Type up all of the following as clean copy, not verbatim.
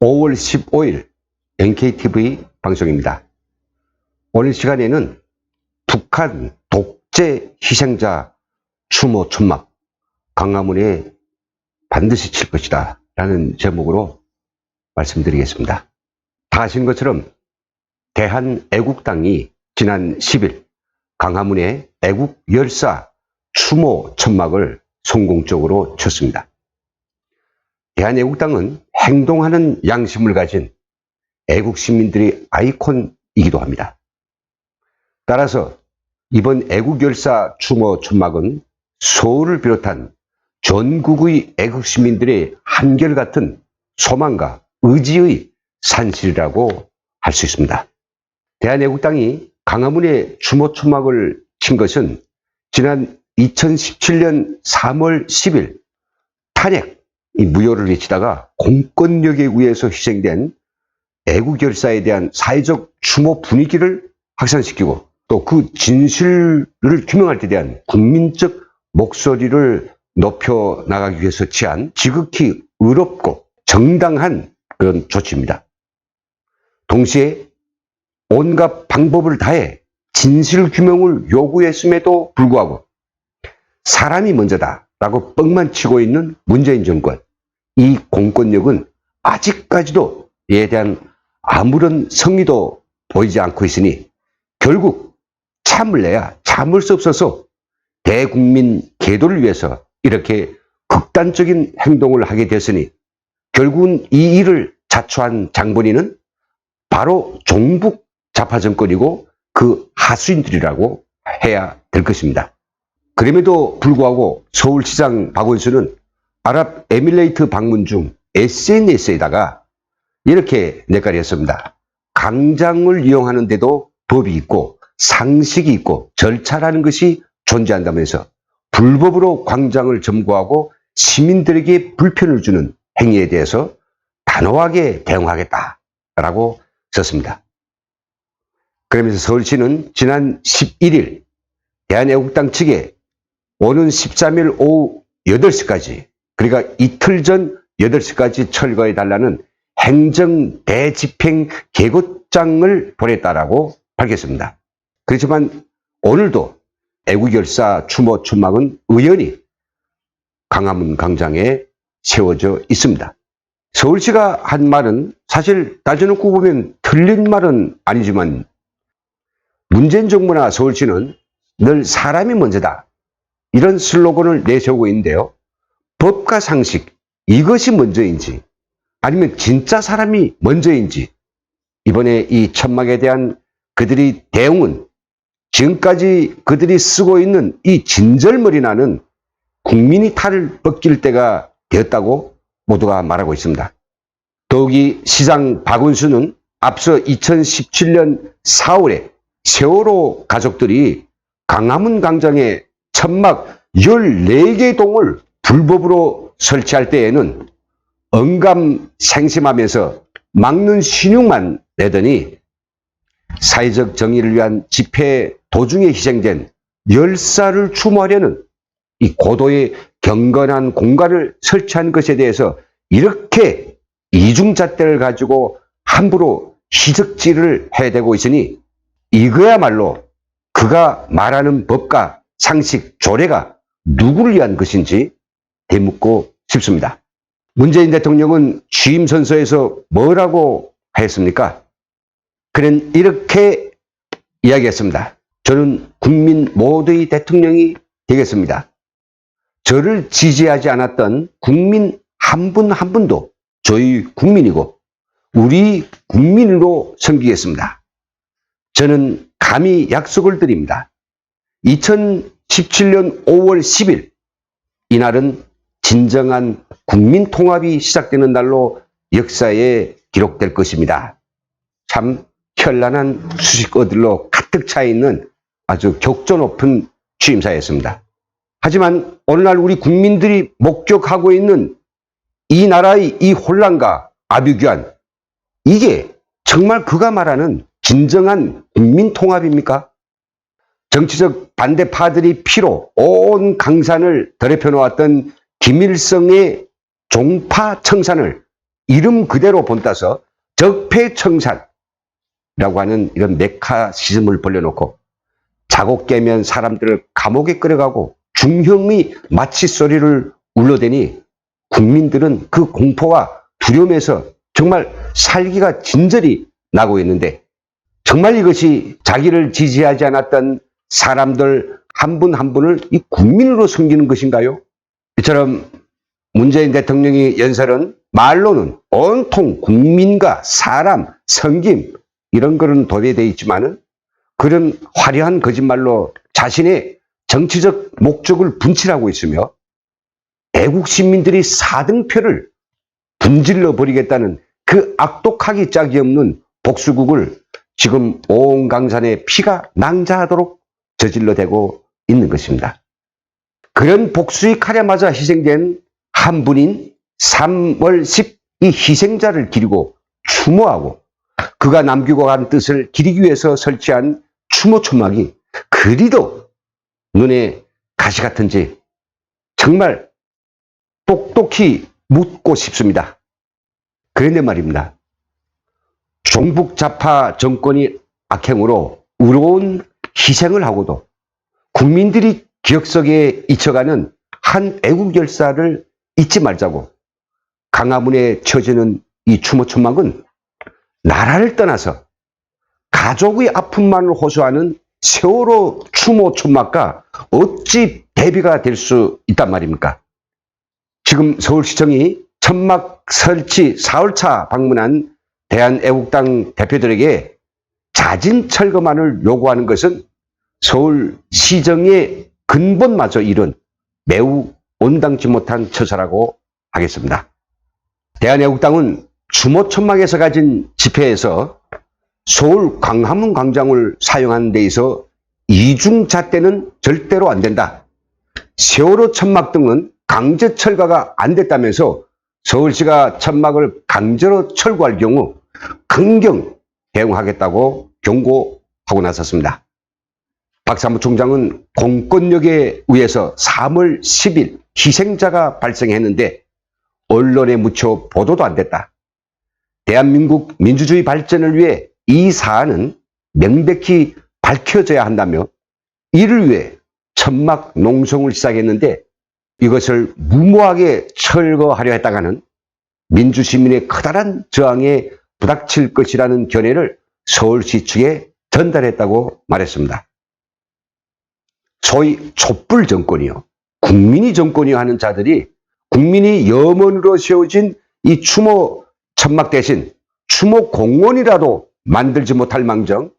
5월 15일 NKTV 방송입니다. 오늘 시간에는 북한 독재 희생자 추모 천막 광화문에 반드시 칠 것이다 라는 제목으로 말씀드리겠습니다. 다 아시는 것처럼 대한애국당이 지난 10일 광화문에 애국 열사 추모 천막을 성공적으로 쳤습니다. 대한애국당은 행동하는 양심을 가진 애국 시민들의 아이콘이기도 합니다. 따라서 이번 애국 열사 추모 천막은 서울을 비롯한 전국의 애국 시민들의 한결같은 소망과 의지의 산실이라고 할 수 있습니다. 대한애국당이 광화문에 추모 천막을 친 것은 지난 2017년 3월 10일 탄핵 무효를 외치다가 공권력에 의해서 희생된 애국 열사에 대한 사회적 추모 분위기를 확산시키고 또 그 진실을 규명할 때 대한 국민적 목소리를 높여 나가기 위해서 취한 지극히 의롭고 정당한 그런 조치입니다. 동시에 온갖 방법을 다해 진실 규명을 요구했음에도 불구하고 사람이 먼저다라고 뻥만 치고 있는 문재인 정권, 이 공권력은 아직까지도 이에 대한 아무런 성의도 보이지 않고 있으니 결국 참을 내야 참을 수 없어서 대국민 계도를 위해서 이렇게 극단적인 행동을 하게 됐으니 결국은 이 일을 자초한 장본인은 바로 종북 좌파 정권이고 그 하수인들이라고 해야 될 것입니다. 그럼에도 불구하고 서울시장 박원순은 아랍에미레이트 방문 중 SNS에다가 이렇게 넷가리했습니다. 광장을 이용하는데도 법이 있고 상식이 있고 절차라는 것이 존재한다면서 불법으로 광장을 점거하고 시민들에게 불편을 주는 행위에 대해서 단호하게 대응하겠다라고 썼습니다. 그러면서 서울시는 지난 11일 대한애국당 측에 오는 13일 오후 8시까지 그러니까 이틀 전 8시까지 철거해달라는 행정 대집행 계곡장을 보냈다라고 밝혔습니다. 그렇지만 오늘도 애국열사 추모 천막은 의연히 광화문 광장에 세워져 있습니다. 서울시가 한 말은 사실 따져놓고 보면 틀린 말은 아니지만 문재인 정부나 서울시는 늘 사람이 먼저다 이런 슬로건을 내세우고 있는데요. 법과 상식 이것이 먼저인지 아니면 진짜 사람이 먼저인지 이번에 이 천막에 대한 그들의 대응은 지금까지 그들이 쓰고 있는 이 진절머리 나는 국민이 탈을 벗길 때가 되었다고 모두가 말하고 있습니다. 더욱이 시장 박원순은 앞서 2017년 4월에 세월호 가족들이 광화문 광장에 천막 14개 동을 불법으로 설치할 때에는 언감생심하면서 막는 신용만 내더니 사회적 정의를 위한 집회 도중에 희생된 열사를 추모하려는 이 고도의 경건한 공간을 설치한 것에 대해서 이렇게 이중잣대를 가지고 함부로 희적질을 해대고 있으니 이거야말로 그가 말하는 법과 상식, 조례가 누구를 위한 것인지 되묻고 싶습니다. 문재인 대통령은 취임 선서에서 뭐라고 했습니까? 그는 이렇게 이야기했습니다. 저는 국민 모두의 대통령이 되겠습니다. 저를 지지하지 않았던 국민 한 분 한 분도 저희 국민이고 우리 국민으로 섬기겠습니다. 저는 감히 약속을 드립니다. 2017년 5월 10일 이날은 진정한 국민 통합이 시작되는 날로 역사에 기록될 것입니다. 참 현란한 수식어들로 가득 차 있는 아주 격조 높은 취임사였습니다. 하지만 오늘날 우리 국민들이 목격하고 있는 이 나라의 이 혼란과 아비규환, 이게 정말 그가 말하는 진정한 국민 통합입니까? 정치적 반대파들이 피로 온 강산을 더럽혀 놓았던 김일성의 종파 청산을 이름 그대로 본따서 적폐청산이라고 하는 이런 메카시즘을 벌려놓고 자고 깨면 사람들을 감옥에 끌어가고 중형의 마취소리를 울려대니 국민들은 그 공포와 두려움에서 정말 살기가 진절이 나고 있는데, 정말 이것이 자기를 지지하지 않았던 사람들 한 분 한 분을 이 국민으로 섬기는 것인가요? 이처럼 문재인 대통령이 연설은 말로는 온통 국민과 사람, 섬김 이런 거는 도배되어 있지만은 그런 화려한 거짓말로 자신의 정치적 목적을 분칠하고 있으며 애국 시민들이 4등표를 분질러 버리겠다는 그 악독하기 짝이 없는 복수국을 지금 온 강산에 피가 낭자하도록 저질러대고 있는 것입니다. 그런 복수의 칼에 맞아 희생된 한 분인 3월 10 이 희생자를 기리고 추모하고 그가 남기고 간 뜻을 기리기 위해서 설치한 추모 천막이 그리도 눈에 가시 같은지 정말 똑똑히 묻고 싶습니다. 그런데 말입니다. 종북 좌파 정권이 악행으로 의로운 희생을 하고도 국민들이 기억 속에 잊혀가는 한 애국 열사를 잊지 말자고 강화문에 쳐지는 이 추모 천막은 나라를 떠나서 가족의 아픔만을 호소하는 세월호 추모 천막과 어찌 대비가 될 수 있단 말입니까? 지금 서울시청이 천막 설치 4월차 방문한 대한애국당 대표들에게 자진 철거만을 요구하는 것은 서울시정의 근본마저 잃은 매우 온당치 못한 처사라고 하겠습니다. 대한애국당은 추모 천막에서 가진 지폐에서 서울 광화문 광장을 사용하는 데 있어 이중잣대는 절대로 안 된다. 세월호 천막 등은 강제 철거가 안 됐다면서 서울시가 천막을 강제로 철거할 경우 강경 대응하겠다고 경고하고 나섰습니다. 박 사무총장은 공권력에 의해서 3월 10일 희생자가 발생했는데 언론에 묻혀 보도도 안 됐다. 대한민국 민주주의 발전을 위해 이 사안은 명백히 밝혀져야 한다며 이를 위해 천막 농성을 시작했는데 이것을 무모하게 철거하려 했다가는 민주시민의 커다란 저항에 부닥칠 것이라는 견해를 서울시 측에 전달했다고 말했습니다. 소위 촛불 정권이요, 국민이 정권이요 하는 자들이 국민이 염원으로 세워진 이 추모 천막 대신 추모 공원이라도 만들지 못할 망정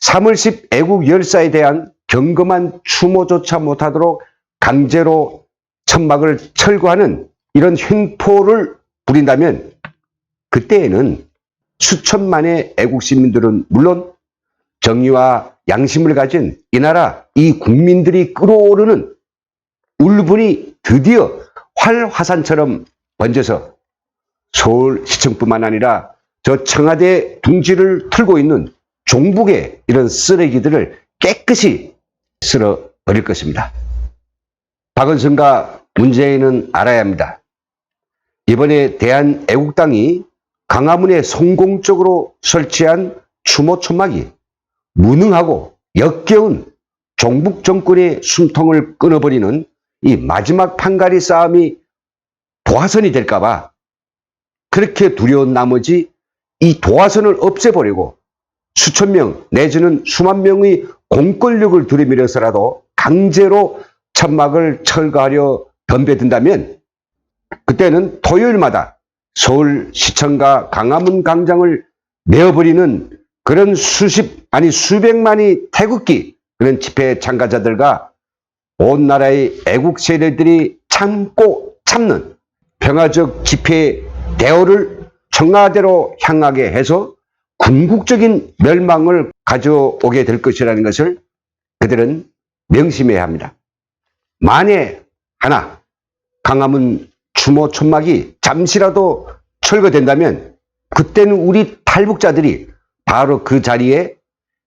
3월 10 애국 열사에 대한 경검한 추모조차 못하도록 강제로 천막을 철거하는 이런 횡포를 부린다면 그때에는 수천만의 애국 시민들은 물론 정의와 양심을 가진 이 나라 이 국민들이 끓어오르는 울분이 드디어 활화산처럼 번져서 서울시청뿐만 아니라 저 청와대 둥지를 틀고 있는 종북의 이런 쓰레기들을 깨끗이 쓸어버릴 것입니다. 박원순과 문재인은 알아야 합니다. 이번에 대한애국당이 광화문에 성공적으로 설치한 추모 천막이 무능하고 역겨운 종북 정권의 숨통을 끊어버리는 이 마지막 판가리 싸움이 도화선이 될까봐 그렇게 두려운 나머지 이 도화선을 없애버리고 수천 명 내지는 수만 명의 공권력을 들이밀어서라도 강제로 천막을 철거하려 덤벼든다면 그때는 토요일마다 서울시청과 광화문 광장을 메어버리는 그런 수십 아니 수백만의 태극기 그런 집회 참가자들과 온 나라의 애국 세력들이 참고 참는 평화적 집회 대오를 청와대로 향하게 해서 궁극적인 멸망을 가져오게 될 것이라는 것을 그들은 명심해야 합니다. 만에 하나 광화문 추모 천막이 잠시라도 철거된다면 그때는 우리 탈북자들이 바로 그 자리에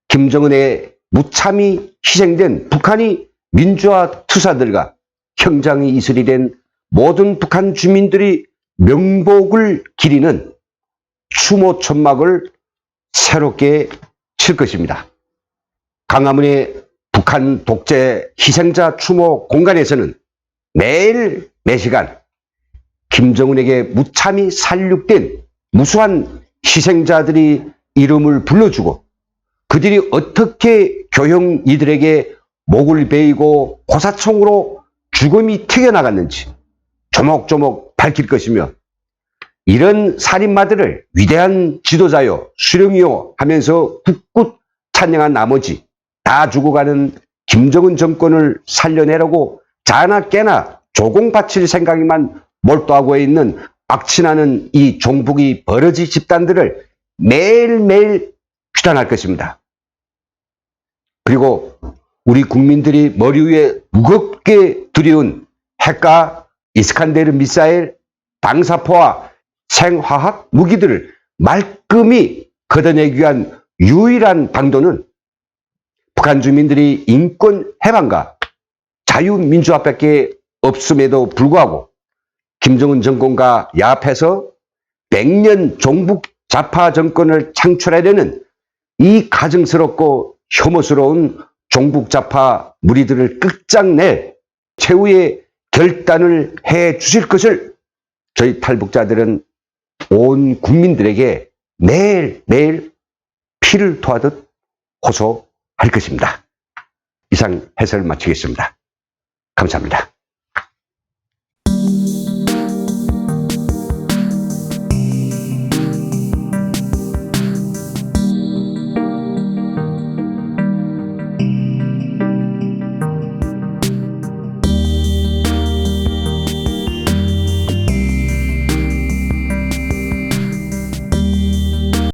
김정은의 무참히 희생된 북한이 민주화 투사들과 형장이 이슬이 된 모든 북한 주민들이 명복을 기리는 추모 천막을 새롭게 칠 것입니다. 광화문의 북한 독재 희생자 추모 공간에서는 매일 매시간 김정은에게 무참히 살육된 무수한 희생자들이 이름을 불러주고 그들이 어떻게 교형 이들에게 목을 베이고 고사총으로 죽음이 튀겨나갔는지 조목조목 밝힐 것이며 이런 살인마들을 위대한 지도자요 수령이요 하면서 굳굳 찬양한 나머지 다 죽어가는 김정은 정권을 살려내라고 자나 깨나 조공 바칠 생각에만 몰두하고 있는 악취나는 이 종북이 버러지 집단들을 매일매일 규탄할 것입니다. 그리고 우리 국민들이 머리 위에 무겁게 들여온 핵과 이스칸데르 미사일, 방사포와 생화학 무기들을 말끔히 걷어내기 위한 유일한 방도는 북한 주민들이 인권 해방과 자유민주화밖에 없음에도 불구하고 김정은 정권과 야합해서 100년 종북 좌파 정권을 창출하려는 이 가증스럽고 혐오스러운 종북 좌파 무리들을 끝장낼 최후의 결단을 해 주실 것을 저희 탈북자들은 온 국민들에게 매일매일 피를 토하듯 호소할 것입니다. 이상 해설을 마치겠습니다. 감사합니다.